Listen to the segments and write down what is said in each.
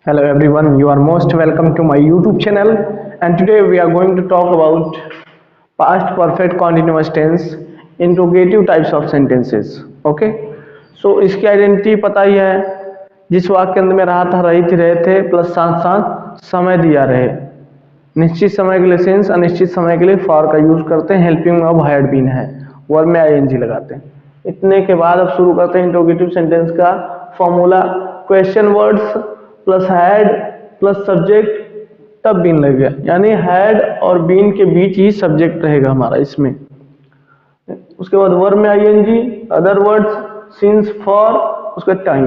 Hello everyone, you are most welcome to my YouTube channel, and today we are going to talk about past perfect continuous tense interrogative types of sentences. Okay, so इसकी identity पता ही है, जिस वाक्य के अंदर में रहा था, रही थी, रहे थे प्लस साथ साथ समय दिया रहे। निश्चित समय के लिए सिंस, अनिश्चित समय के लिए फॉर का यूज करते हैं। हेल्पिंग ऑफ हैड बीन है, वर्ब में आईएनजी लगाते हैं। इतने के बाद अब शुरू करते हैं इंट्रोगेटिव सेंटेंस का formula. Question words plus had plus subject तब बीन लगेगा, यानी हैड और बीन के बीच ही सब्जेक्ट रहेगा हमारा इसमें। उसके बाद वर्ब में ING, other words, since, for, उसका टाइम।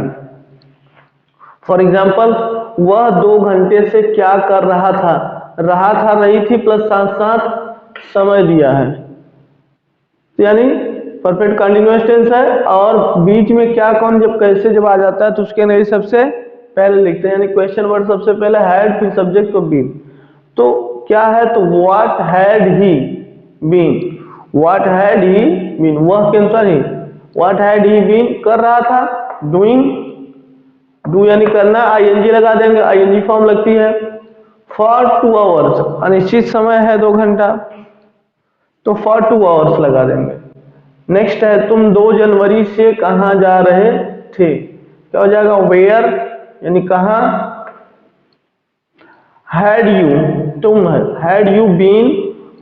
फॉर एग्जाम्पल, वह 2 घंटे से क्या कर रहा था, रही थी प्लस साथ साथ समय दिया है, यानी परफेक्ट कंटिन्यूअस टेंस है। और बीच में क्या कौन जब कैसे जब आ जाता है तो उसके अंदर सबसे पहले लिखते हैं, यानी क्वेश्चन वर्ड सबसे पहले हैड, फिर सब्जेक्ट को बीन। तो क्या है, तो what had he been, what had he been, वह के अनुसार ही व्हाट हैड ही बीन कर रहा था, डूइंग, डू यानी करना, आईएनजी लगा देंगे, आईएनजी फॉर्म लगती है। फॉर 2 आवर्स, अनिश्चित समय है 2 घंटा, तो फॉर 2 आवर्स लगा देंगे। नेक्स्ट है, तुम 2 जनवरी से कहाँ जा रहे थे, क्या हो जाएगा, वेयर यानी कहाँ। हैड यू, तुम है, had you been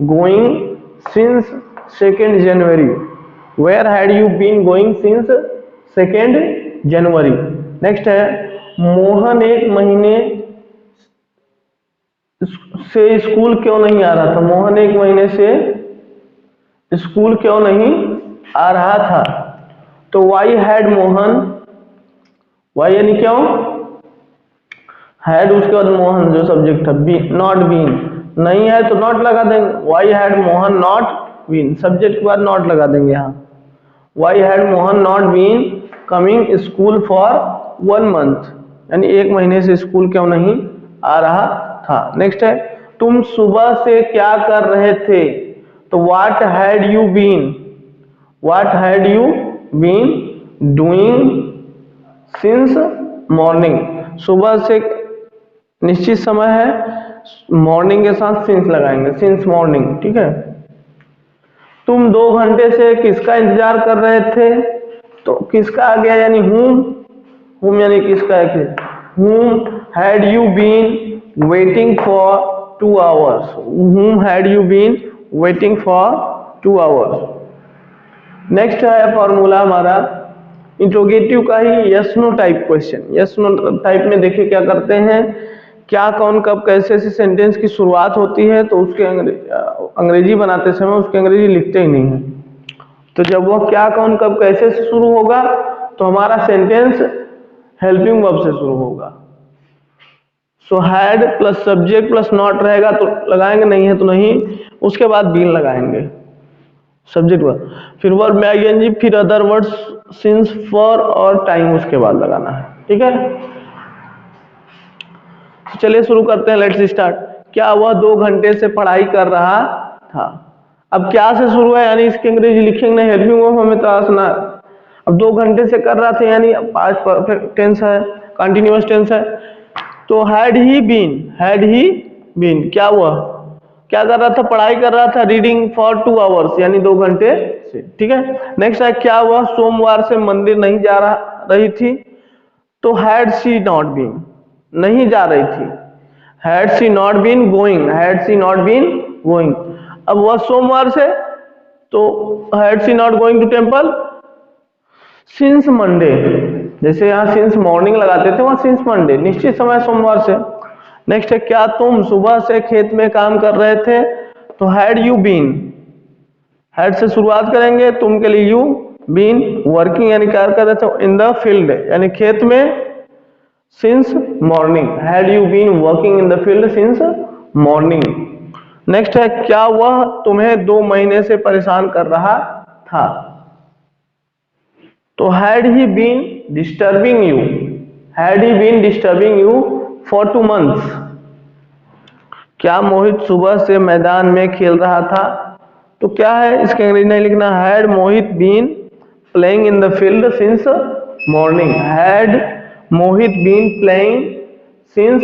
going since 2 January, where had you been going since 2 January. Next है, मोहन 1 महीने से स्कूल क्यों नहीं आ रहा था, मोहन 1 महीने से स्कूल क्यों नहीं आ रहा था, तो वाई हैड मोहन, वाई यानी क्यों, हैड उसके बाद मोहन जो सब्जेक्ट है, बी नॉट बीन, नहीं है तो नॉट लगा देंगे, why had Mohan not been, subject के बाद नॉट लगा देंगे यहाँ। Why had Mohan not been coming school for 1 month, यानी 1 महीने से स्कूल क्यों नहीं आ रहा था। नेक्स्ट है, तुम सुबह से क्या कर रहे थे, तो what had you been, what had you been doing since morning, सुबह से निश्चित समय है, मॉर्निंग के साथ सिंस लगाएंगे, सिंस मॉर्निंग, ठीक है। तुम 2 घंटे से किसका इंतजार कर रहे थे, तो किसका आ गया, यानी whom यानी किसका है, whom had you been waiting for 2 hours, whom had you been waiting for 2 hours। Next है फॉर्मूला हमारा इंट्रोगेटिव का ही, yes no type question. Yes no type में देखिए क्या करते हैं, क्या कौन कब कैसे से सेंटेंस की शुरुआत होती है, तो उसके अंग्रेजी बनाते समय उसके अंग्रेजी लिखते ही नहीं है। तो जब वो क्या कौन कब कैसे से शुरू होगा तो हमारा सेंटेंस हेल्पिंग वर्ब से शुरू होगा। So had plus subject plus not रहेगा तो लगाएंगे, नहीं है तो नहीं, उसके बाद बीन लगाएंगे सब्जेक्ट वर्ब, फिर वर्ब में आईएनजी, फिर अदर वर्ड्स, सिंस, फॉर और टाइम उसके बाद लगाना है, ठीक है। तो चलिए शुरू करते हैं, लेट्स स्टार्ट। क्या वह 2 घंटे से पढ़ाई कर रहा था, अब क्या से शुरू है, यानी इसके अंग्रेजी लिखेंगे नहीं, हेल्पिंग वर्ब हमें तराशना। अब 2 घंटे से कर रहा था, यानी पास्ट परफेक्ट टेंस है, कंटिन्यूअस टेंस है, तो हैड ही बीन क्या हुआ, क्या कर रहा था, पढ़ाई कर रहा था, रीडिंग फॉर 2 आवर्स यानी 2 घंटे से, ठीक है। नेक्स्ट है, क्या हुआ, सोमवार से मंदिर नहीं जा रही थी, तो हैड शी नॉट बीन, नहीं जा रही थी, had she not been going, had she not been going. अब वह सोमवार से, तो had she not going to temple since Monday, जैसे यहाँ सिंस मॉर्निंग लगाते थे वहां सिंस मंडे, निश्चित समय सोमवार से। नेक्स्ट है, क्या तुम सुबह से खेत में काम कर रहे थे, तो हैड यू बीन, हैड से शुरुआत करेंगे, तुम के लिए यू, बीन वर्किंग यानी कार्य कर रहे थे, इन द फील्ड यानी खेत में, since morning, had you been working in the field since morning. Next है, क्या वह तुम्हें 2 महीने से परेशान कर रहा था, तो had he been disturbing you, had he been disturbing you for 2 months। क्या मोहित सुबह से मैदान में खेल रहा था, तो क्या है, इसके अंग्रेजी नहीं लिखना, had Mohit been playing in the field since morning, had Mohit been playing since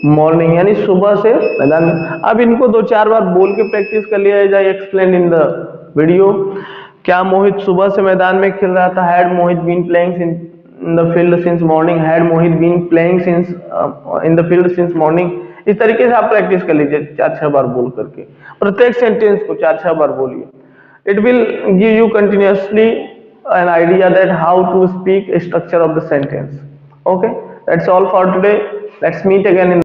morning, यानी सुबह से मैदान में। अब इनको 2-4 बार बोल के प्रैक्टिस कर लिया जाए। Explain in the video. क्या मोहित सुबह से मैदान में खेल रहा था? Had Mohit been playing in the field since morning. Had Mohit been playing since in the field since morning. इस तरीके से आप प्रैक्टिस कर लीजिए 4-6 बार बोल करके। प्रत्येक सेंटेंस को 4-6 बार बोलिए। It will give you continuously an idea that how to speak a structure of the sentence. Okay, that's all for today. Let's meet again in